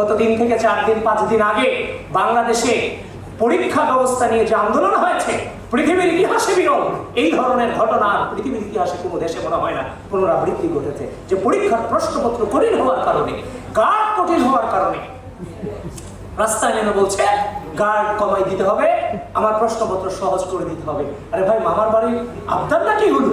গত 3 থেকে 4 দিন 5 দিন আগে বাংলাদেশে পরীক্ষা ব্যবস্থা নিয়ে যে আন্দোলন হয়েছে, পৃথিবীর ইতিহাসে বিরল। এই ধরনের ঘটনা পৃথিবীর ইতিহাসে কোনো দেশে মনে হয় না পুনরাবৃত্তি ঘটেছে, যে পরীক্ষার প্রশ্নপত্র কঠিন হওয়ার কারণে, গার্ড কঠিন হওয়ার কারণে রাস্তায় নেমে বলছে গার্ড কমাই দিতে হবে, আমার প্রশ্নপত্র সহজ করে দিতে হবে। আরে ভাই, মামার বাড়ির আবদারটা কি হলো?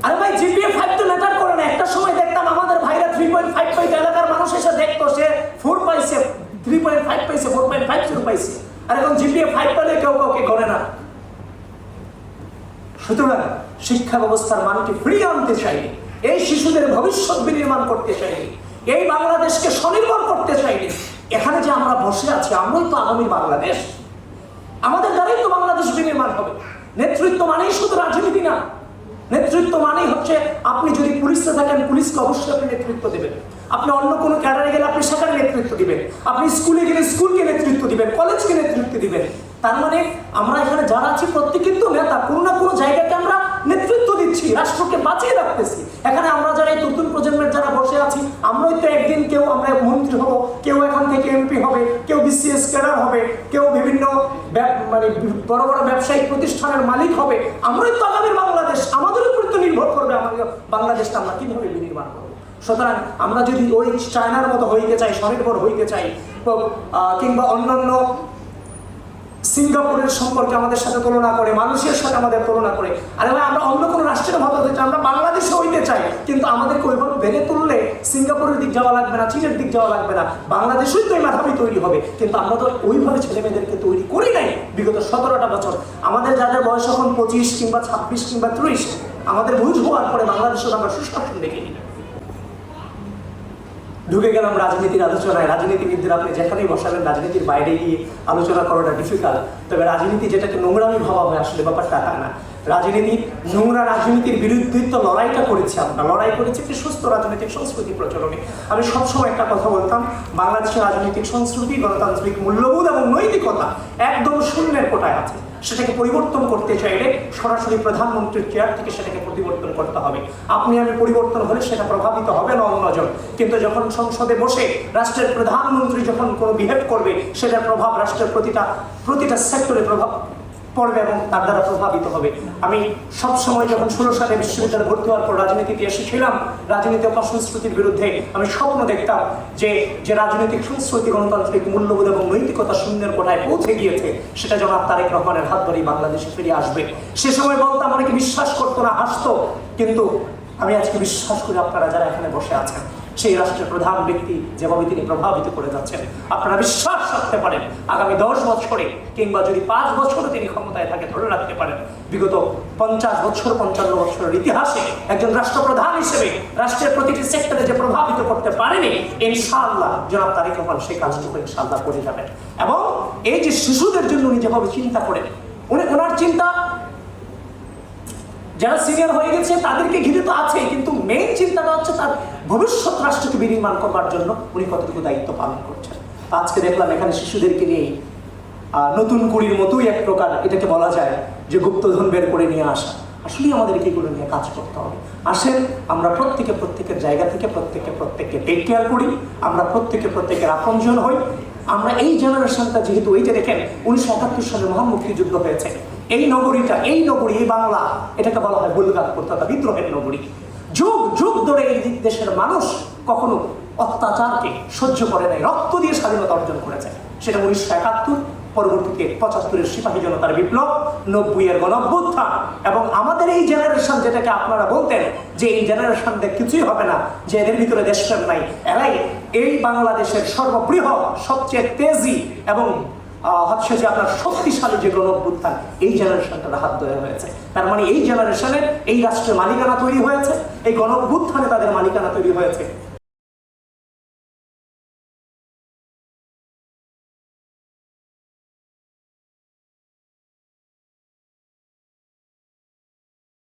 আরে ভাই, জিপিএ 5 তো ম্যাটার করে না। একটা সময় দেখতাম আমাদের ভাইরা 3.5 পাইছে, এলাকার মানুষ এসে দেখতো সে 4 পাইছে, 3.5 পাইছে, 4.50 পাইছে। আর এখন জিপিএ 5 পেলে কেউ কাউকে করে না। সুতরাং শিক্ষা ব্যবস্থার মানকে ফিরিয়ে আনতে চাইনি, এই শিশুদের ভবিষ্যৎ বিনির্মাণ করতে চাইনি, এই বাংলাদেশকে স্বনির্ভর করতে চাইনি। এখানে যে আমরা বসে আছি, আমরাই তো আগামী বাংলাদেশ, আমাদের দ্বারাই তো বাংলাদেশ বিনির্মাণ হবে। নেতৃত্ব মানেই শুধু রাজনীতি না, নেতৃত্ব মানেই হচ্ছে আপনি যদি পুলিশে থাকেন, পুলিশকে অবশ্যই আপনি নেতৃত্ব দেবেন। আপনি অন্য কোনো ক্যাডারে গেলে আপনি সেখানে নেতৃত্ব দিবেন, আপনি স্কুলে গেলে স্কুলকে নেতৃত্ব দিবেন, কলেজকে নেতৃত্ব দিবেন। তার মানে আমরা এখানে যারা আছি প্রত্যেকে কিন্তু নেতা, কোনো না কোনো জায়গাতে আমরা নেতৃত্ব দিচ্ছি, রাষ্ট্রকে বাঁচিয়ে রাখতেছি। এখানে আমরা যারা এই নতুন প্রজন্মের যারা বসে আছি, আমরাই তো একদিন কেউ আমরা মন্ত্রী হব, কেউ এখান থেকে এমপি হবে, কেউ বিসিএস ক্যাডার হবে, কেউ বিভিন্ন মানে বড় বড় ব্যবসায়িক প্রতিষ্ঠানের মালিক হবে। আমরাই তো আগামী বাংলাদেশ, আমাদের উপর তো নির্ভর করবে আমাদের বাংলাদেশটা আমরা কিভাবে বিনির্মাণ করবো। সুতরাং আমরা যদি ওই চায়নার মতো হইতে চাই, স্বনির্ভর হইতে চাই, কিংবা অন্যান্য সিঙ্গাপুরের সম্পর্কে আমাদের সাথে তুলনা করে, মালয়েশিয়ার সাথে আমাদের তুলনা করে, আরে ভাই আমরা অন্য কোনো রাষ্ট্রের মতো হতে চাই, আমরা বাংলাদেশে হইতে চাই, কিন্তু আমাদেরকে ওইভাবে বেড়ে তুললে সিঙ্গাপুরের দিক যাওয়া লাগবে না, চীনের দিক যাওয়া লাগবে না, বাংলাদেশেই তো এই মেধাবী তৈরি হবে। কিন্তু আমরা তো ওইভাবে ছেলে মেয়েদেরকে তৈরি করি নাই বিগত 17টা বছর। আমাদের যাদের বয়স এখন 25 কিংবা 26 কিংবা 30, আমাদের বুঝ হওয়ার পরে বাংলাদেশে আমরা সুশাসন দেখিনি। ঢুকে গেলাম রাজনীতির আলোচনায়। রাজনীতিবিদদের আপনি যেখানেই বসাবেন, রাজনীতির বাইরে গিয়ে আলোচনা করাটা ডিফিকাল্ট। তবে রাজনীতি যেটাকে নোংরামি ভাবা হয়, আসলে ব্যাপারটা তা না। রাজনীতি, নোংরা রাজনীতির বিরুদ্ধে তো লড়াইটা করেছি আমরা, লড়াই করেছি একটি সুস্থ রাজনৈতিক সংস্কৃতি প্রচলনে। আমি সবসময় একটা কথা বলতাম, বাংলাদেশের রাজনৈতিক সংস্কৃতি, গণতান্ত্রিক মূল্যবোধ এবং নৈতিকতা একদম শূন্যের কোটায় আছে। সেটাকে পরিবর্তন করতে চাইলে সরাসরি প্রধানমন্ত্রীর চেয়ার থেকে সেটাকে পরিবর্তন করতে হবে। আপনি আমি পরিবর্তন হলে সেটা প্রভাবিত হবে না অন্যজন, কিন্তু যখন সংসদে বসে রাষ্ট্রের প্রধানমন্ত্রী যখন কোনো বিহেভ করবে, সেটার প্রভাব রাষ্ট্রের প্রতিটা সেক্টরে প্রভাব পড়বে এবং তার দ্বারা প্রভাবিত হবে। আমি সবসময় যখন 16 সালে বিশ্ববিদ্যালয়ে ভর্তি হওয়ার পর রাজনীতিতে এসেছিলাম, রাজনীতি অপসংস্কৃতির বিরুদ্ধে আমি স্বপ্ন দেখতাম যে রাজনৈতিক সংস্কৃতি, গণতান্ত্রিক মূল্যবোধ এবং নৈতিকতা শূন্যের কোঠায় পৌঁছে গিয়েছে, সেটা জনাব তারেক রহমানের হাত ধরেই বাংলাদেশে ফিরে আসবে। সে সময় বলতাম, অনেকে বিশ্বাস করতো না, হাসতো, কিন্তু আমি আজকে বিশ্বাস করি আপনারা যারা এখানে বসে আছেন, সেই রাষ্ট্রের প্রধান ব্যক্তি যেভাবে তিনি প্রভাবিত করে যাচ্ছেন, আপনারা বিশ্বাস রাখতে পারেন আগামী 10 বছরে কিংবা যদি 5 বছরে তিনি ক্ষমতায় থাকে, ধরে রাখতে পারেন বিগত 50 বছর 55 বছরের ইতিহাসে একজন রাষ্ট্রপ্রধান হিসেবে রাষ্ট্রের প্রতিটি সেক্টরে যে প্রভাবিত করতে পারেনি, ইনশাআল্লাহ জনাব তারেক রহমান সেই কাজটুকু ইনশাআল্লাহ করে যাবেন। এবং এই যে শিশুদের জন্য উনি যেভাবে চিন্তা করেন, ওনার চিন্তা যারা সিনিয়র হয়ে গেছে তাদেরকে ঘিরে তো আছে, কিন্তু মেইন চিন্তাটা হচ্ছে তার ভবিষ্যৎ রাষ্ট্রকে বিনির্মাণ করবার জন্য উনি কতটুকু দায়িত্ব পালন করছেন। আজকে দেখলাম এখানে শিশুদেরকে নিয়ে নতুন কুড়ির মতোই এক প্রকার এটাকে বলা যায় যে গুপ্তধন বের করে নিয়ে আসা। আসলে আমাদেরকে এগুলো নিয়ে কাজ করতে হবে। আসেন আমরা প্রত্যেকের জায়গা থেকে প্রত্যেককে টেক কেয়ার করি, আমরা প্রত্যেকের আপনজন হই। আমরা এই জেনারেশনটা, যেহেতু এই যে দেখেন 1971 সালে মহান মুক্তিযুদ্ধ হয়েছে, এই নগরী, এই বাংলা, এটাকে বলা হয় বুলগার তথা বিদ্রোহের নগরী। যুগ যুগ ধরে এই দেশের মানুষ কখনো অত্যাচারকে সহ্য করে নাই, রক্ত দিয়ে স্বাধীনতা অর্জন করেছে। সেটা 1971, পরবর্তীতে 75-এর সিপাহী জনতার বিপ্লব, 90-এর গণঅভ্যুত্থান, এবং আমাদের এই জেনারেশন, যেটাকে আপনারা বলতেন যে এই জেনারেশনটা কিছুই হবে না, যে এদের ভিতরে দেশপ্রেম নাই, এরাই এই বাংলাদেশের সর্ববৃহৎ, সবচেয়ে তেজি এবং হচ্ছে যে আপনার শক্তিশালী যে গণঅভ্যুত্থান, এই জেনারেশনটার হাত ধরে হয়েছে। তার মানে এই জেনারেশনের এই রাষ্ট্রের মালিকানা তৈরি হয়েছে, এই গণঅভ্যুত্থানে তাদের মালিকানা তৈরি হয়েছে।